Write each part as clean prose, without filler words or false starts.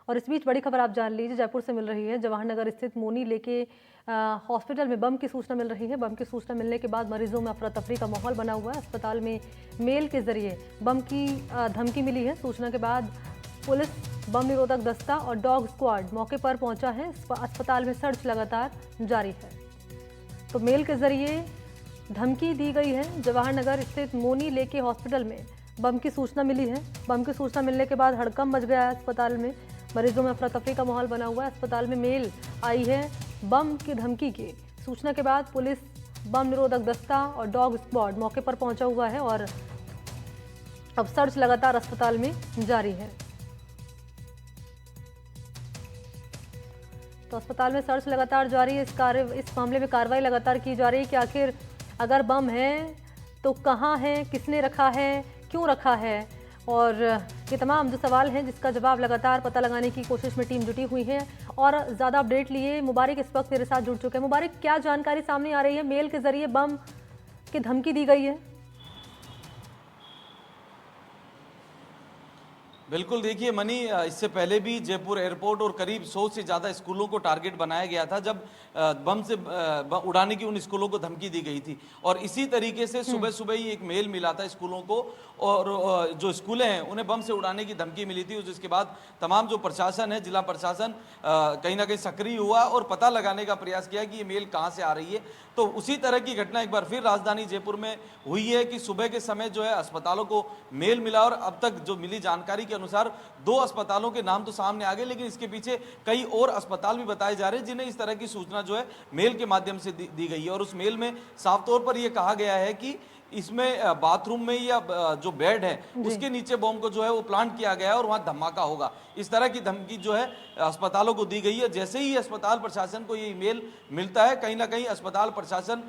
और इस बीच बड़ी खबर आप जान लीजिए, जयपुर से मिल रही है। जवाहर नगर स्थित मोनी लेके हॉस्पिटल में बम की सूचना मिल रही है। बम की सूचना मिलने के बाद मरीजों में अफरा तफरी का माहौल बना हुआ है। अस्पताल में मेल के जरिए बम की धमकी मिली है। सूचना के बाद पुलिस, बम निरोधक दस्ता और डॉग स्क्वाड मौके पर पहुंचा है। अस्पताल में सर्च लगातार जारी है। तो मेल के जरिए धमकी दी गई है। जवाहर नगर स्थित मोनी लेके हॉस्पिटल में बम की सूचना मिली है। बम की सूचना मिलने के बाद हड़कंप मच गया है अस्पताल में। मरीजों में अफरा तफरी का माहौल बना हुआ है। अस्पताल में मेल आई है बम की धमकी की। सूचना के बाद पुलिस, बम निरोधक दस्ता और डॉग स्क्वाड मौके पर पहुंचा हुआ है और अब सर्च लगातार अस्पताल में जारी है। तो अस्पताल में सर्च लगातार जारी है। इस मामले में कार्रवाई लगातार की जा रही है कि आखिर अगर बम है तो कहां है, किसने रखा है, क्यों रखा है, और ये तमाम जो सवाल हैं जिसका जवाब लगातार पता लगाने की कोशिश में टीम जुटी हुई है। और ज़्यादा अपडेट लिए मुबारक इस वक्त मेरे साथ जुड़ चुके हैं। मुबारक, क्या जानकारी सामने आ रही है? मेल के जरिए बम की धमकी दी गई है। बिल्कुल, देखिए मनी, इससे पहले भी जयपुर एयरपोर्ट और करीब 100 से ज़्यादा स्कूलों को टारगेट बनाया गया था जब बम से उड़ाने की उन स्कूलों को धमकी दी गई थी। और इसी तरीके से सुबह सुबह ही एक मेल मिला था स्कूलों को, और जो स्कूलें हैं उन्हें बम से उड़ाने की धमकी मिली थी। जिसके बाद तमाम जो प्रशासन है, जिला प्रशासन कहीं ना कहीं सक्रिय हुआ और पता लगाने का प्रयास किया कि ये मेल कहाँ से आ रही है। तो उसी तरह की घटना एक बार फिर राजधानी जयपुर में हुई है कि सुबह के समय जो है अस्पतालों को मेल मिला, और अब तक जो मिली जानकारी के अनुसार 2 अस्पतालों के नाम तो सामने आ गए, लेकिन इसके पीछे कई और अस्पताल भी बताए जा रहे हैं जिन्हें इस तरह की सूचना जो है मेल के माध्यम से दी गई है। और उस मेल में साफ तौर पर यह कहा गया है कि इसमें बाथरूम में या जो बेड है उसके नीचे बम को जो है वो प्लांट किया गया है और वहां धमाका होगा। इस तरह की धमकी जो है अस्पतालों को दी गई है। जैसे ही अस्पताल प्रशासन को ये ईमेल मिलता है, कहीं ना कहीं अस्पताल प्रशासन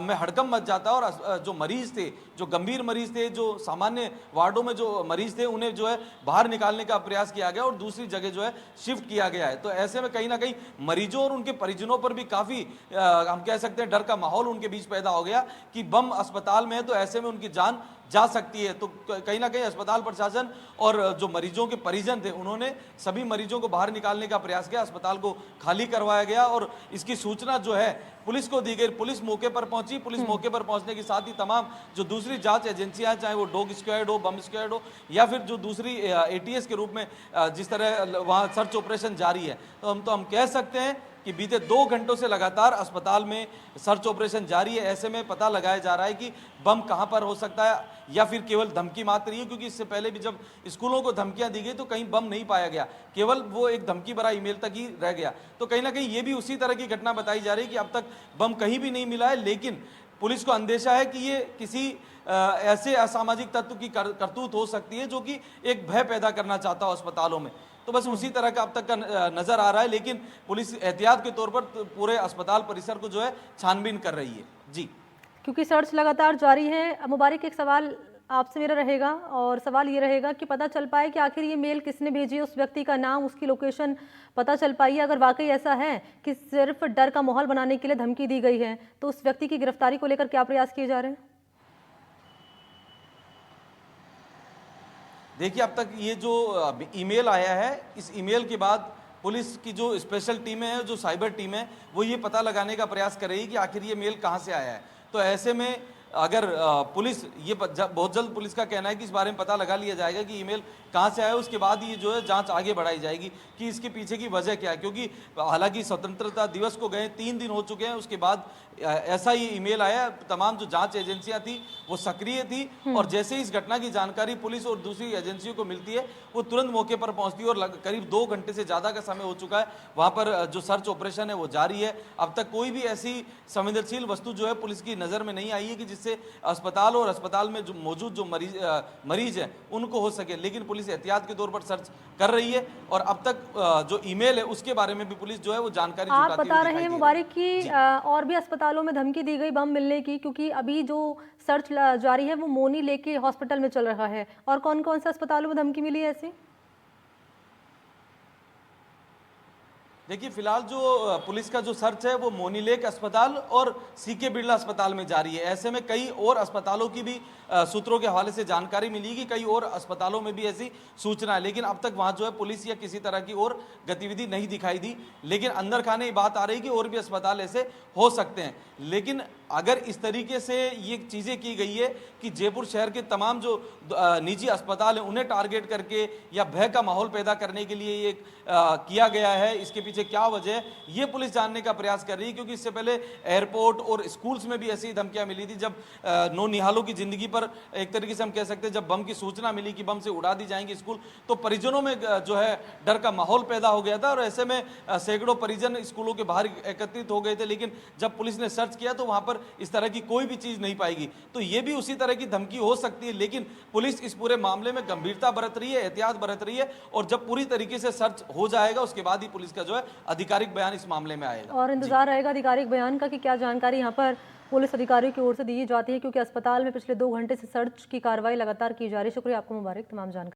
में हड़कंप मच जाता है, और जो मरीज थे, जो गंभीर मरीज थे, जो सामान्य वार्डों में जो मरीज थे, उन्हें जो है बाहर निकालने का प्रयास किया गया और दूसरी जगह जो है शिफ्ट किया गया है। तो ऐसे में कहीं ना कहीं मरीजों और उनके परिजनों पर भी काफी हम कह सकते हैं डर का माहौल उनके बीच पैदा हो गया कि बम अस्पताल में है तो ऐसे में उनकी जान जा सकती है। तो कहीं ना कहीं अस्पताल प्रशासन और जो मरीजों के परिजन थे उन्होंने सभी मरीजों को बाहर निकालने का प्रयास किया। अस्पताल को खाली करवाया गया और इसकी सूचना जो है पुलिस को दी गई। पुलिस मौके पर पहुंची। पुलिस मौके पर पहुंचने के साथ ही तमाम जो दूसरी जांच एजेंसियां, चाहे वो डॉग स्क्वाड हो, बम स्क्वाड हो, या फिर जो दूसरी एटीएस के रूप में जिस तरह वहां सर्च ऑपरेशन जारी है, तो हम कह सकते हैं कि बीते 2 घंटों से लगातार अस्पताल में सर्च ऑपरेशन जारी है। ऐसे में पता लगाया जा रहा है कि बम कहां पर हो सकता है या फिर केवल धमकी मात्र ही है, क्योंकि इससे पहले भी जब स्कूलों को धमकियां दी गई तो कहीं बम नहीं पाया गया, केवल वो एक धमकी भरा ईमेल तक ही रह गया। तो कहीं ना कहीं ये भी उसी तरह की घटना बताई जा रही है कि अब तक बम कहीं भी नहीं मिला है, लेकिन पुलिस को अंदेशा है कि ये किसी ऐसे असामाजिक तत्व की करतूत हो सकती है जो कि एक भय पैदा करना चाहता हो अस्पतालों में। तो बस उसी तरह का अब तक का नजर आ रहा है, लेकिन पुलिस एहतियात के तौर पर पूरे अस्पताल परिसर को जो है छानबीन कर रही है। जी, क्योंकि सर्च लगातार जारी है। मुबारक, एक सवाल आपसे मेरा रहेगा, और सवाल ये रहेगा कि पता चल पाए कि आखिर ये मेल किसने भेजी है, उस व्यक्ति का नाम, उसकी लोकेशन पता चल पाई है? अगर वाकई ऐसा है कि सिर्फ डर का माहौल बनाने के लिए धमकी दी गई है, तो उस व्यक्ति की गिरफ्तारी को लेकर क्या प्रयास किए जा रहे हैं? देखिए अब तक ये जो ईमेल आया है, इस ईमेल के बाद पुलिस की जो स्पेशल टीमें हैं, जो साइबर टीम है, वो ये पता लगाने का प्रयास कर रही है कि आखिर ये मेल कहाँ से आया है। तो ऐसे में अगर पुलिस ये बहुत जल्द पुलिस का कहना है कि इस बारे में पता लगा लिया जाएगा कि ईमेल कहाँ से आया, उसके बाद ये जो है जांच आगे बढ़ाई जाएगी कि इसके पीछे की वजह क्या है। क्योंकि हालांकि स्वतंत्रता दिवस को गए 3 दिन हो चुके हैं, उसके बाद ऐसा ही ईमेल आया। तमाम जो जांच एजेंसियां थी वो सक्रिय थी, और जैसे ही इस घटना की जानकारी पुलिस और दूसरी एजेंसियों को मिलती है वो तुरंत मौके पर पहुंचती है, और करीब 2 घंटे से ज़्यादा का समय हो चुका है, वहाँ पर जो सर्च ऑपरेशन है वो जारी है। अब तक कोई भी ऐसी संवेदनशील वस्तु जो है पुलिस की नज़र में नहीं आई है कि जिससे अस्पताल और अस्पताल में जो मौजूद जो मरीज है उनको हो सके, लेकिन पुलिस एहतियात के तौर पर सर्च कर रही है। और अब तक जो ईमेल है उसके बारे में भी पुलिस जो है वो जानकारी आप जुटाती बता हुई रहे दिखाई हैं दे रही मुबारक है। कि और भी अस्पतालों में धमकी दी गई बम मिलने की, क्योंकि अभी जो सर्च जारी है वो मोनी लेके हॉस्पिटल में चल रहा है, और कौन कौन से अस्पतालों में धमकी मिली है ऐसी? देखिए फिलहाल जो पुलिस का जो सर्च है वो मोनीलेक अस्पताल और सीके बिरला अस्पताल में जारी है। ऐसे में कई और अस्पतालों की भी सूत्रों के हवाले से जानकारी मिली कि कई और अस्पतालों में भी ऐसी सूचना है, लेकिन अब तक वहां जो है पुलिस या किसी तरह की और गतिविधि नहीं दिखाई दी। लेकिन अंदर खाने ये बात आ रही कि और भी अस्पताल ऐसे हो सकते हैं। लेकिन अगर इस तरीके से ये चीज़ें की गई है कि जयपुर शहर के तमाम जो निजी अस्पताल हैं उन्हें टारगेट करके या भय का माहौल पैदा करने के लिए ये किया गया है, इसके पीछे क्या वजह है ये पुलिस जानने का प्रयास कर रही है। क्योंकि इससे पहले एयरपोर्ट और स्कूल्स में भी ऐसी धमकियां मिली थी, जब नौनिहालों की जिंदगी पर एक तरीके से हम कह सकते हैं जब बम की सूचना मिली कि बम से उड़ा दी जाएंगी स्कूल, तो परिजनों में जो है डर का माहौल पैदा हो गया था और ऐसे में सैकड़ों परिजन स्कूलों के बाहर एकत्रित हो गए थे। लेकिन जब पुलिस ने सर्च किया तो वहां पर इस तरह की कोई भी चीज नहीं पाएगी। तो ये भी उसी तरह की धमकी हो सकती है, लेकिन पुलिस इस पूरे मामले में गंभीरता बरत रही है, एहतियात बरत रही है और जब पूरी तरीके से सर्च हो जाएगा उसके बाद ही पुलिस का जो है आधिकारिक बयान इस मामले में आएगा। और इंतजार रहेगा आधिकारिक बयान का कि क्या जानकारी यहाँ पर पुलिस अधिकारियों की ओर से दी जाती है, क्योंकि अस्पताल में पिछले 2 घंटे से सर्च की कार्रवाई लगातार की जा रही है। शुक्रिया आपको मुबारक तमाम जानकारी।